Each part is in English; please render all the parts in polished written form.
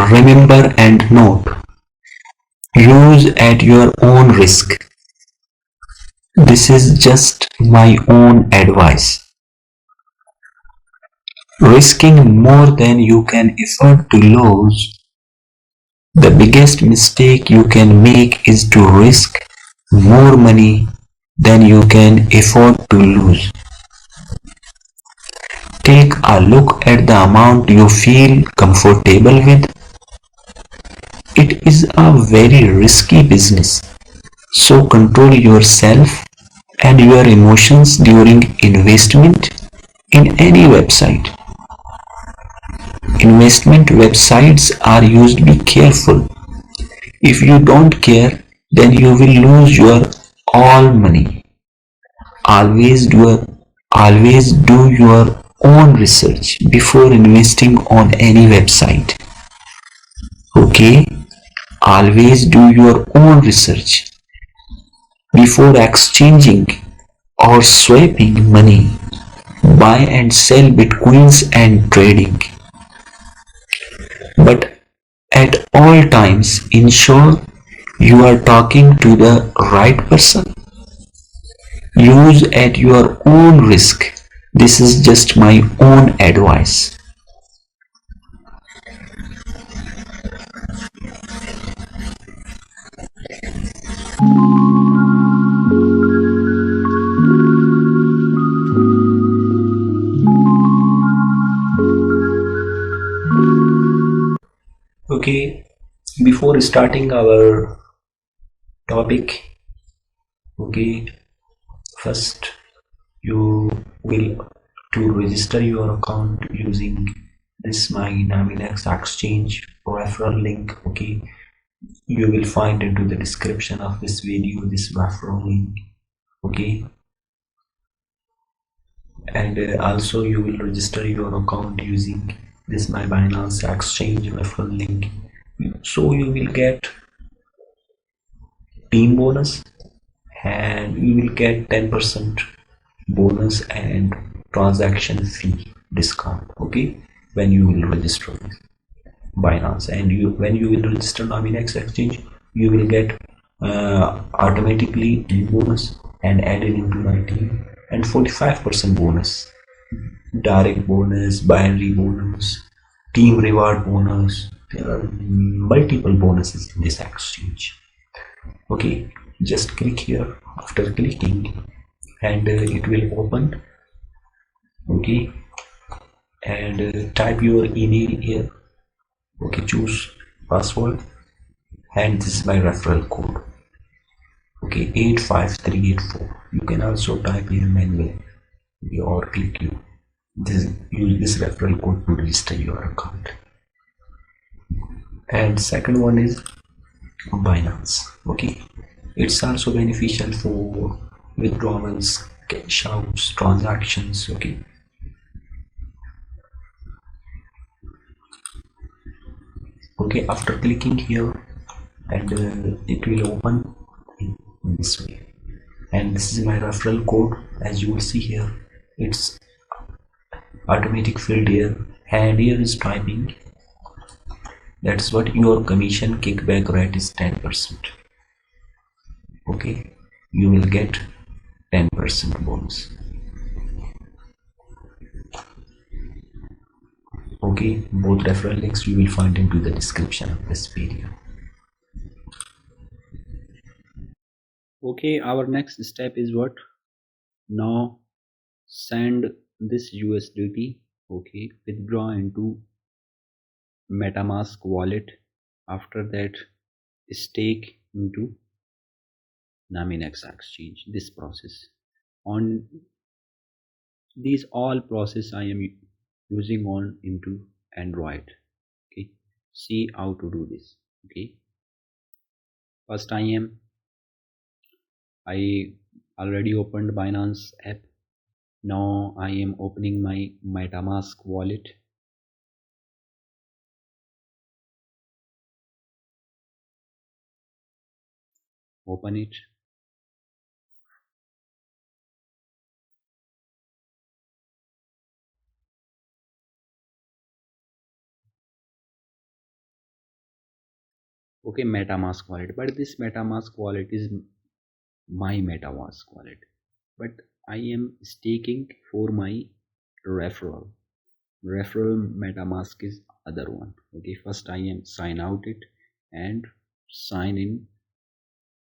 remember and note, use at your own risk. This is just my own advice. Risking more than you can afford to lose. The biggest mistake you can make is to risk more money than you can afford to lose. Take a look at the amount you feel comfortable with. It is a very risky business, so control yourself and your emotions during investment in any website. Investment websites are used. Be careful. If you don't care, then you will lose your all money. Always do your own research before investing on any website. Okay? Always do your own research before exchanging or swapping money. Buy and sell bitcoins and trading. But at all times, ensure you are talking to the right person. Use at your own risk. This is just my own advice. Okay, before starting our topic, okay, first you will to register your account using this my NMX exchange referral link. Okay, you will find into the description of this video this referral link. Okay, and also you will register your account using this my Binance exchange referral link, so you will get team bonus and you will get 10% bonus and transaction fee discount. Okay, when you will register with Binance, and when you will register NMX exchange, you will get automatically team bonus and added into my team, and 45% bonus, direct bonus, binary bonus, team reward bonus. There are multiple bonuses in this exchange. Okay, just click here. After clicking, and it will open. Okay, and type your email here. Okay, choose password, and this is my referral code. Okay, 85384. You can also type here manually or click you. Use this referral code to register your account. And second one is Binance. Okay, it's also beneficial for withdrawals, cash outs, transactions. Okay, okay, after clicking here, and it will open in this way, and this is my referral code. As you will see here, it's automatic filled here, and here is typing. That's what your commission kickback rate is, 10%. Okay, you will get 10% bonus. Okay, both referral links you will find into the description of this video. Okay, our next step is what? Now send this USDT. Okay, withdraw into Metamask wallet. After that, stake into NMX exchange. This process, on these all process I am using on into Android. Okay, see how to do this. Okay, first I already opened Binance app. Now I am opening my Metamask wallet. Open it. okay, Metamask wallet, but this Metamask wallet is my Metamask wallet, but I am staking for my referral Metamask is other one. Okay, first I am sign out it and sign in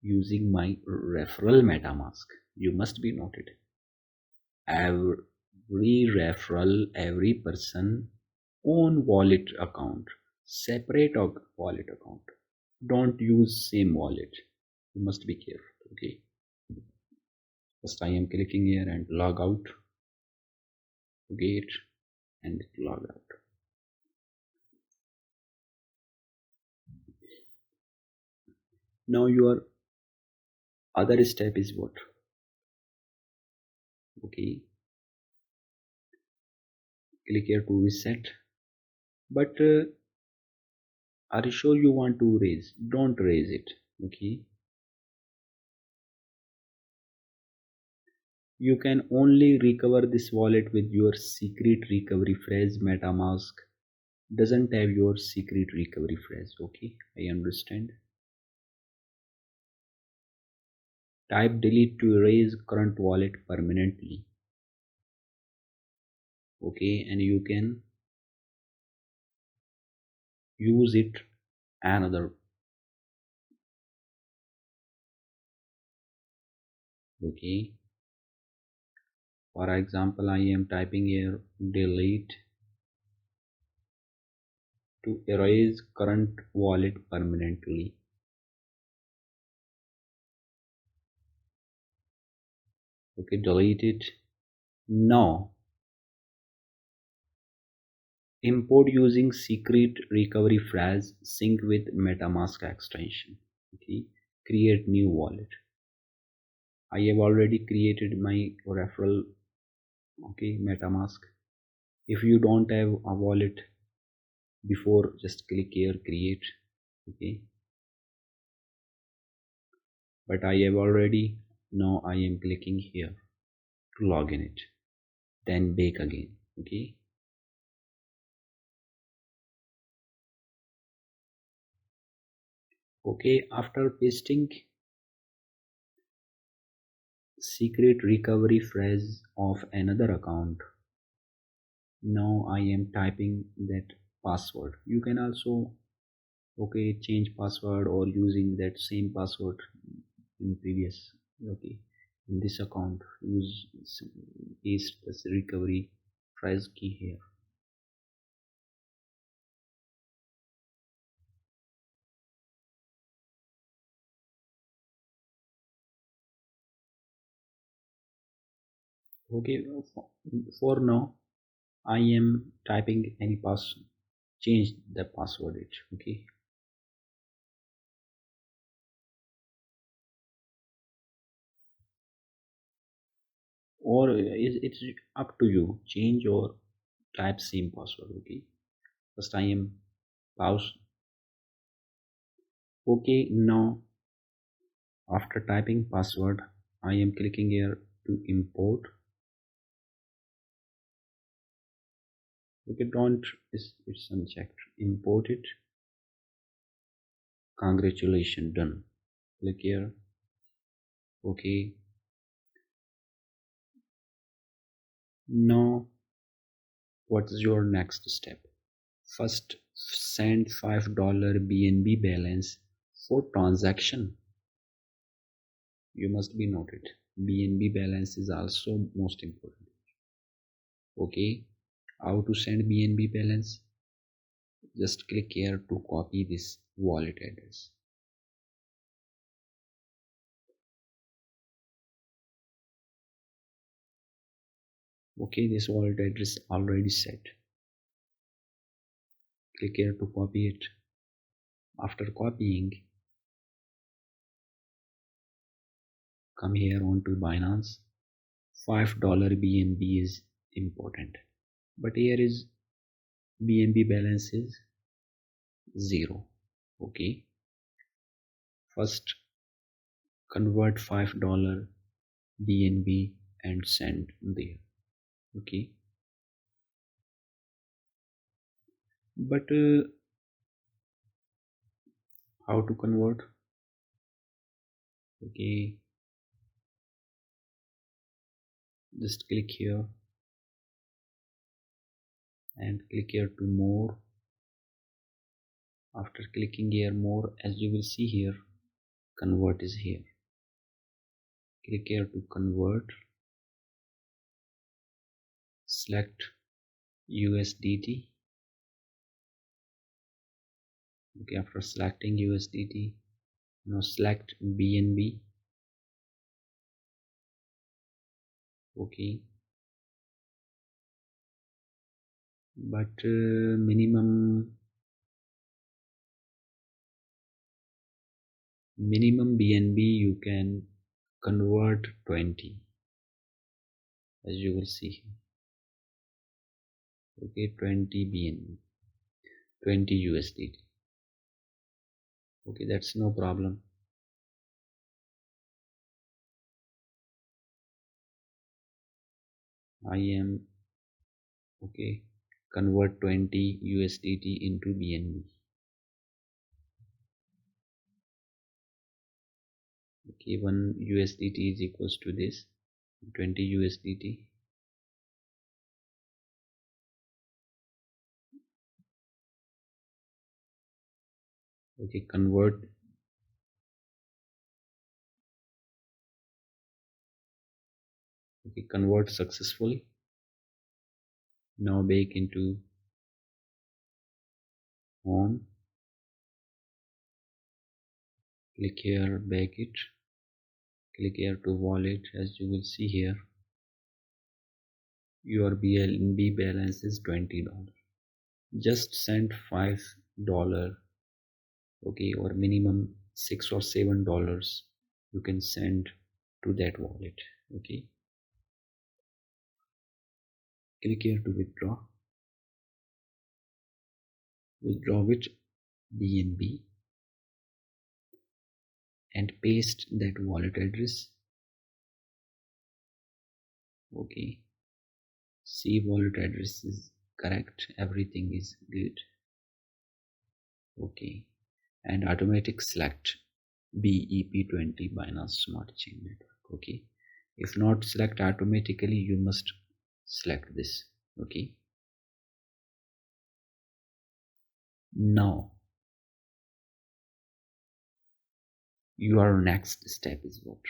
using my referral Metamask. You must be noted, every referral, every person own wallet account, separate wallet account, don't use same wallet. You must be careful. Okay, first I am clicking here and log out, gate, and log out. Now your other step is what? Okay, click here to reset, but are you sure you want to raise? Don't raise it. Okay, you can only recover this wallet with your secret recovery phrase. Metamask doesn't have your secret recovery phrase. Okay, I understand. Type delete to erase current wallet permanently. Okay, and you can use it another. Okay, for example, I am typing here delete to erase current wallet permanently. Okay, delete it. Now import using secret recovery phrase sync with Metamask extension. Okay, create new wallet. I have already created my referral. Okay, Metamask. If you don't have a wallet before, just click here create. Okay, but I have already. Now I am clicking here to log in it, then bake again. Okay, okay, after pasting secret recovery phrase of another account, now I am typing that password. You can also okay change password or using that same password in previous. Okay, in this account use paste this recovery phrase key here. Okay, for now I am typing any pass, change the password it. Okay, or it's up to you, change or type same password. Okay, first I am pause. Okay, now after typing password I am clicking here to import. Okay, don't, it's unchecked, import it. Congratulations, done. Click here. Okay, now what's your next step? First send $5 BNB balance for transaction. You must be noted, BNB balance is also most important. Okay, how to send BNB balance? Just click here to copy this wallet address. Okay, this wallet address already set. Click here to copy it. After copying, come here onto Binance. $5 BNB is important, but here is BNB balance is 0. Okay, first convert $5 BNB and send there. Okay, but How to convert? Okay, just click here and click here to more. After clicking here more, as you will see here, convert is here. Click here to convert, select USDT. Okay, after selecting USDT, now select BNB. Okay, but minimum BNB you can convert 20, as you will see here. Okay, 20 BNB, 20 USDT. Okay, that's no problem. I am okay, convert 20 USDT into BNB. Okay, 1 USDT is equals to this 20 USDT. Okay, convert. Okay, convert successfully. Now back into home. Click here, back it. Click here to wallet. As you will see here, your BNB balance is $20. Just send $5. Okay, or minimum $6 or $7 you can send to that wallet. Okay, click here to withdraw with BNB and paste that wallet address. Okay, see, wallet address is correct, everything is good. Okay, and automatic select BEP20 Binance Smart Chain Network. Okay, if not select automatically, you must select this. Okay, now your next step is what?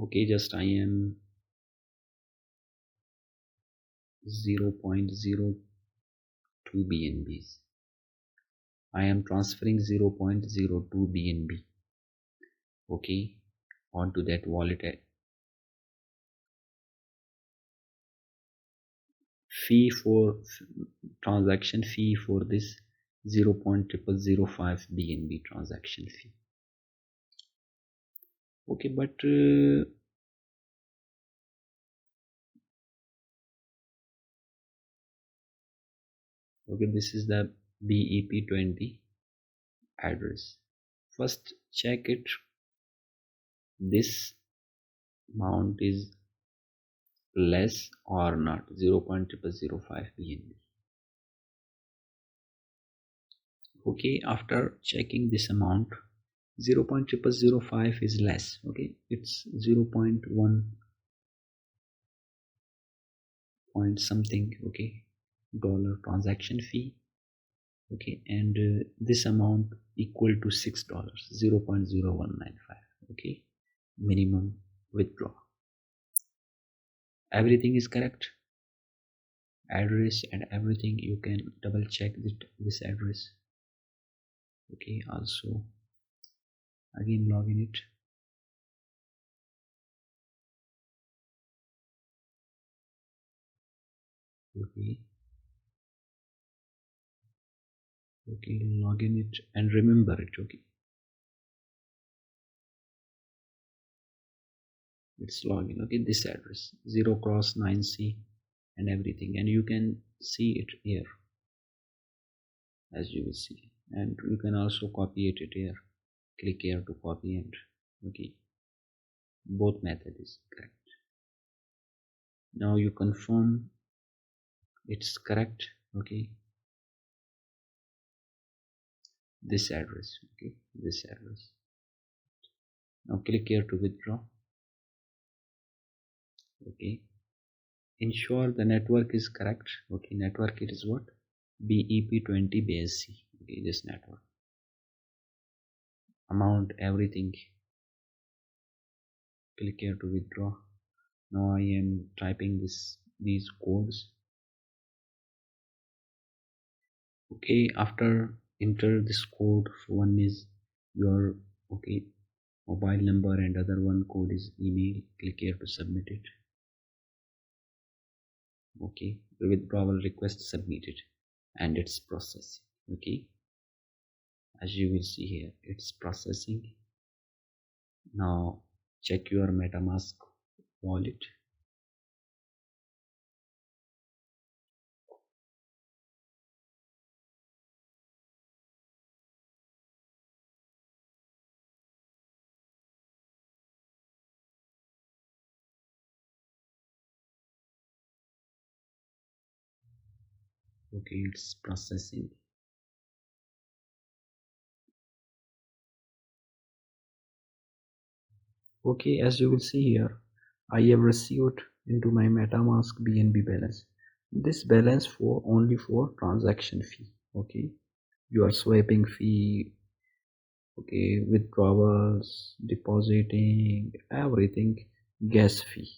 Okay, just I am 0.02 BNBs. I am transferring 0.02 BNB. Okay, onto that wallet. Fee for transaction fee for this 0.0005 BNB transaction fee. Okay, but okay, this is the BEP20 address. First check it, this amount is less or not 0.0005 BNB. Okay, after checking this amount, 0.0005 is less. Okay, it's 0.1 point something. Okay, dollar transaction fee. Okay, and this amount equal to $6, 0.0195. Okay, minimum withdraw. Everything is correct, address and everything. You can double check this address. Okay, also again log in it. Okay, log in it and remember it. Okay, it's login. Okay, this address 0x9C and everything, and you can see it here, as you will see, and you can also copy it here. Click here to copy and okay, both method is correct. Now you confirm it's correct. Okay, this address. Okay, this address. Now click here to withdraw. Okay, ensure the network is correct. Okay, network it is what? BEP20 BSC. Okay, this network. Amount, everything. Click here to withdraw. Now I am typing these codes. Okay, after enter this code, one is your mobile number and other one code is email. Click here to submit it. Okay, the withdrawal request submitted and it's processing. Okay, as you will see here, it's processing. Now check your Metamask wallet. Okay, it's processing. Okay, as you will see here, I have received into my Metamask BNB balance. This balance for only for transaction fee. Okay, your swiping fee, okay, withdrawals, depositing, everything, gas fee.